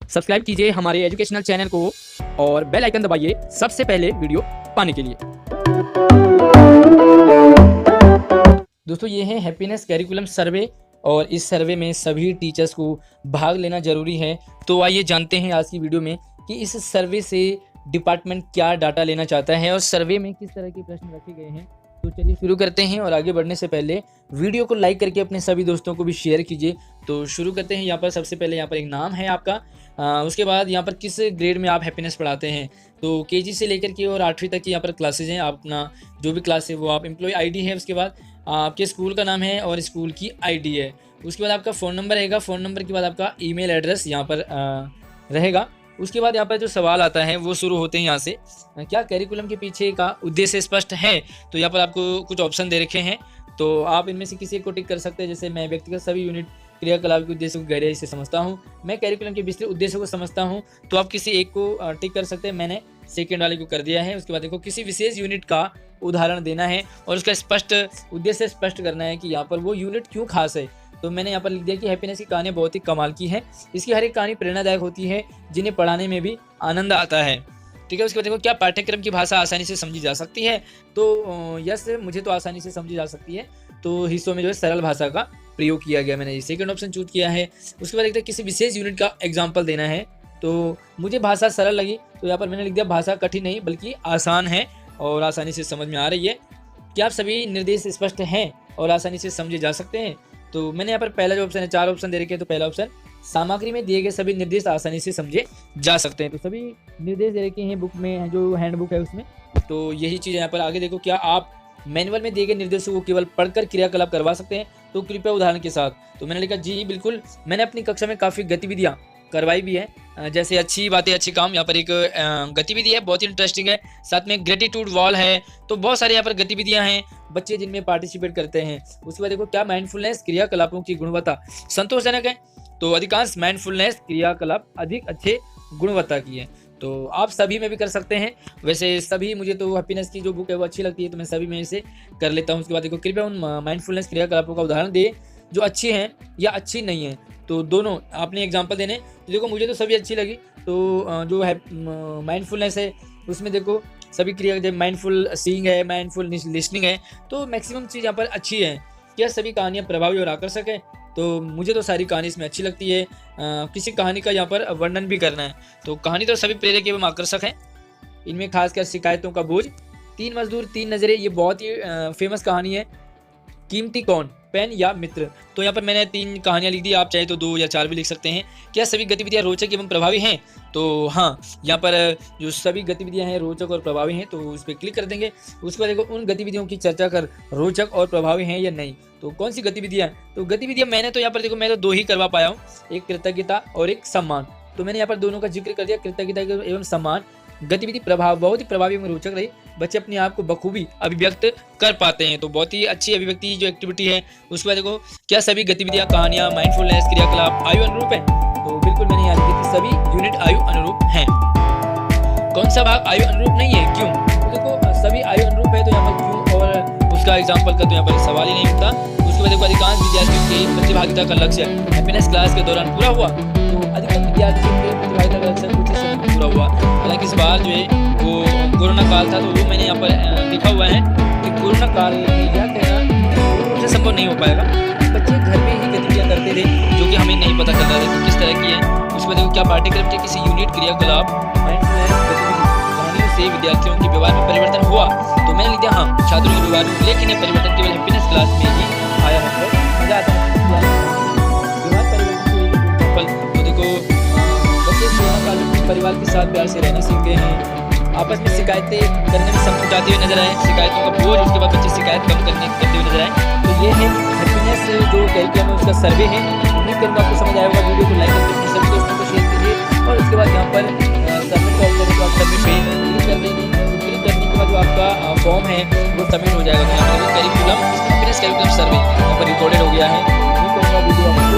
Subscribe कीजिए हमारे educational channel को और बेल आइकन दबाइए सबसे पहले वीडियो पाने के लिए। दोस्तों ये है हैप्पीनेस कैरिकुलम सर्वे और इस सर्वे में सभी टीचर्स को भाग लेना जरूरी है। तो आइए जानते हैं आज की वीडियो में कि इस सर्वे से डिपार्टमेंट क्या डाटा लेना चाहता है और सर्वे में किस तरह के प्रश्न रखे गए हैं। तो चलिए शुरू करते हैं और आगे बढ़ने से पहले वीडियो को लाइक करके अपने सभी दोस्तों को भी शेयर कीजिए। तो शुरू करते हैं। यहाँ पर सबसे पहले यहाँ पर एक नाम है आपका, उसके बाद यहाँ पर किस ग्रेड में आप हैप्पीनेस पढ़ाते हैं। तो केजी से लेकर के और 8वीं तक की यहाँ पर क्लासेज हैं। आप अपना जो भी क्लास है वो आप एम्प्लॉय आईडी है, उसके बाद आपके स्कूल का नाम है और स्कूल की आईडी है, उसके बाद आपका फ़ोन नंबर रहेगा, फ़ोन नंबर के बाद आपका ईमेल एड्रेस यहाँ पर रहेगा। उसके बाद यहाँ पर जो सवाल आता है वो शुरू होते हैं यहाँ से, क्या कैरिकुलम के पीछे का उद्देश्य स्पष्ट है। तो यहाँ पर आपको कुछ ऑप्शन दे रखे हैं, तो आप इनमें से किसी एक को टिक कर सकते हैं। जैसे मैं व्यक्तिगत सभी यूनिट क्रियाकलाप के उद्देश्य को गहराई से समझता हूँ, मैं कैरिकुलम के विस्तृत उद्देश्य को समझता हूँ, तो आप किसी एक को टिक कर सकते हैं। मैंने सेकेंड वाले को कर दिया है। उसके बाद देखो किसी विशेष यूनिट का उदाहरण देना है और उसका स्पष्ट उद्देश्य स्पष्ट करना है कि यहाँ पर वो यूनिट क्यों खास है। तो मैंने यहाँ पर लिख दिया कि हैप्पीनेस की कहानियाँ बहुत ही कमाल की हैं, इसकी हर एक कहानी प्रेरणादायक होती है जिन्हें पढ़ाने में भी आनंद आता है। ठीक है। उसके बाद देखो क्या पाठ्यक्रम की भाषा आसानी से समझी जा सकती है। तो यस, मुझे तो आसानी से समझी जा सकती है। तो हिस्सों में जो है सरल भाषा का प्रयोग किया गया, मैंने ये सेकंड ऑप्शन चूज किया है। उसके बाद देखते हैं किसी विशेष यूनिट का एग्जाम्पल देना है। तो मुझे भाषा सरल लगी, तो यहाँ पर मैंने लिख दिया भाषा कठिन नहीं बल्कि आसान है और आसानी से समझ में आ रही है। क्या आप सभी निर्देश स्पष्ट हैं और आसानी से समझे जा सकते हैं। तो मैंने यहाँ पर पहला जो ऑप्शन है, 4 ऑप्शन दे रखे हैं, तो पहला ऑप्शन सामग्री में दिए गए सभी निर्देश आसानी से समझे जा सकते हैं। तो सभी निर्देश दे रखे हैं बुक में, जो हैंडबुक है उसमें। तो यही चीज़ यहाँ पर आगे देखो, क्या आप मैनुअल में दिए गए निर्देशों को केवल पढ़कर क्रियाकलाप करवा सकते हैं। तो कृपया उदाहरण के साथ। तो मैंने लिखा जी बिल्कुल, मैंने अपनी कक्षा में काफ़ी गतिविधियाँ करवाई भी है, जैसे अच्छी बातें अच्छी काम। यहाँ पर एक गतिविधि है बहुत ही इंटरेस्टिंग है, साथ में ग्रेटिट्यूड वॉल है। तो बहुत सारे यहाँ पर गतिविधियाँ हैं बच्चे जिनमें पार्टिसिपेट करते हैं। उसके बाद देखो क्या माइंडफुलनेस क्रियाकलापों की गुणवत्ता संतोषजनक है। तो अधिकांश माइंडफुलनेस क्रियाकलाप अधिक अच्छे गुणवत्ता की है। तो आप सभी में भी कर सकते हैं। वैसे सभी, मुझे तो हैप्पीनेस की जो बुक है वो अच्छी लगती है, तो मैं सभी में से कर लेता हूँ। उसके बाद देखो कृपया उन माइंडफुलनेस क्रियाकलापों का उदाहरण दे जो अच्छी हैं या अच्छी नहीं है। तो दोनों आपने एग्जांपल देने। तो देखो मुझे तो सभी अच्छी लगी। तो जो है माइंडफुलनेस है उसमें देखो सभी क्रिया, जब माइंडफुल सीइंग है, माइंडफुल लिसनिंग है, तो मैक्सिमम चीज़ यहाँ पर अच्छी है। क्या सभी कहानियाँ प्रभावी और आकर्षक है। तो मुझे तो सारी कहानी इसमें अच्छी लगती है। किसी कहानी का यहाँ पर वर्णन भी करना है, तो कहानी तो सभी प्रेरक एवं आकर्षक है। इनमें खासकर शिकायतों का बोझ, 3 मजदूर 3 नजरें, ये बहुत ही फेमस कहानी है। कीमती कौन, पेन या मित्र। तो यहाँ पर मैंने 3 कहानियाँ लिख दी, आप चाहे तो 2 या 4 भी लिख सकते हैं। क्या सभी गतिविधियाँ रोचक एवं प्रभावी हैं। तो हाँ, यहाँ पर जो सभी गतिविधियाँ हैं रोचक और प्रभावी हैं, तो उस पर क्लिक कर देंगे। उसके बाद देखो उन गतिविधियों की चर्चा कर, रोचक और प्रभावी हैं या नहीं। तो कौन सी गतिविधियाँ। तो गतिविधियाँ मैंने तो यहाँ पर देखो मैं तो 2 ही करवा पाया हूँ, एक कृतज्ञता और एक सम्मान। तो मैंने यहाँ पर दोनों का जिक्र कर दिया, कृतज्ञता एवं सम्मान। गतिविधि प्रभाव बहुत ही प्रभावी एवं रोचक रही, बच्चे अपने आप को बखूबी अभिव्यक्त कर पाते हैं। तो बहुत ही अच्छी अभिव्यक्ति जो एक्टिविटी है। उसके बाद देखो क्या सभी गतिविधियां कहानियां माइंडफुलनेस क्रियाकलाप आयु अनुरूप है। तो बिल्कुल मैंने यहाँ लिखी थी सभी यूनिट आयु अनुरूप हैं। कौन सा भाग आयु अनुरूप नहीं है, क्यों। तो देखो सभी आयु अनुरूप है, तो यहाँ पर क्यों और उसका एग्जाम्पल का तो यहाँ पर सवाल ही नहीं उठता। उसके बाद देखो अधिकांश विद्यार्थियों की प्रतिभागिता का लक्ष्य हैप्पीनेस क्लास के दौरान पूरा हुआ। तो अधिकतर विद्यार्थियों के प्रतिभागिता का लक्ष्य कुछ समय पूरा हुआ। हालांकि इस बार जो है वो कोरोना काल था, तो वो मैंने यहाँ पर लिखा हुआ है कि कोरोना काल में क्या कहना मुझे संभव नहीं हो पाएगा। बच्चे घर में ही गतिविधियाँ करते थे जो कि हमें नहीं पता चल रहा था कि किस तरह की है। उसके बाद देखो क्या पाठ्यक्रम के किसी यूनिट क्रियाकलाप माइंडफुलनेस कहानियों से विद्यार्थियों के व्यवहार में परिवर्तन हुआ। तो मैंने लिख दिया हाँ, छात्रों के व्यवहार में उल्लेखनीय परिवर्तन केवल हैप्पीनेस क्लास में ही आया है। मजा आता है व्यवहार परिवर्तन। तो देखो बच्चे कोरोना काल में परिवार के साथ प्यार से रहना सीख गए हैं, आपस में शिकायतें करने में संकोच आते हुए नजर आए, शिकायतों का बोझ, उसके बाद बच्चे शिकायत कम करते हुए नजर आए। तो ये है हैप्पीनेस जो कैरिकुलम है उसका सर्वे है। उम्मीद करूँगा आपको समझ आएगा। वीडियो को लाइक करके अपने सभी दोस्तों को शेयर कीजिए और उसके बाद यहाँ पर सबमिट का ऑप्शन है, तो आप सबमिट पे क्लिक कर देंगे। तो क्लिक करने के बाद जो आपका फॉर्म है वो सबमिट हो जाएगा। तो यहाँ पर कैरिकुलम हैप्पीनेस कैरिकुलम सर्वे यहाँ पर रिकॉर्डेड हो गया है। उम्मीद करूँगा वीडियो आपको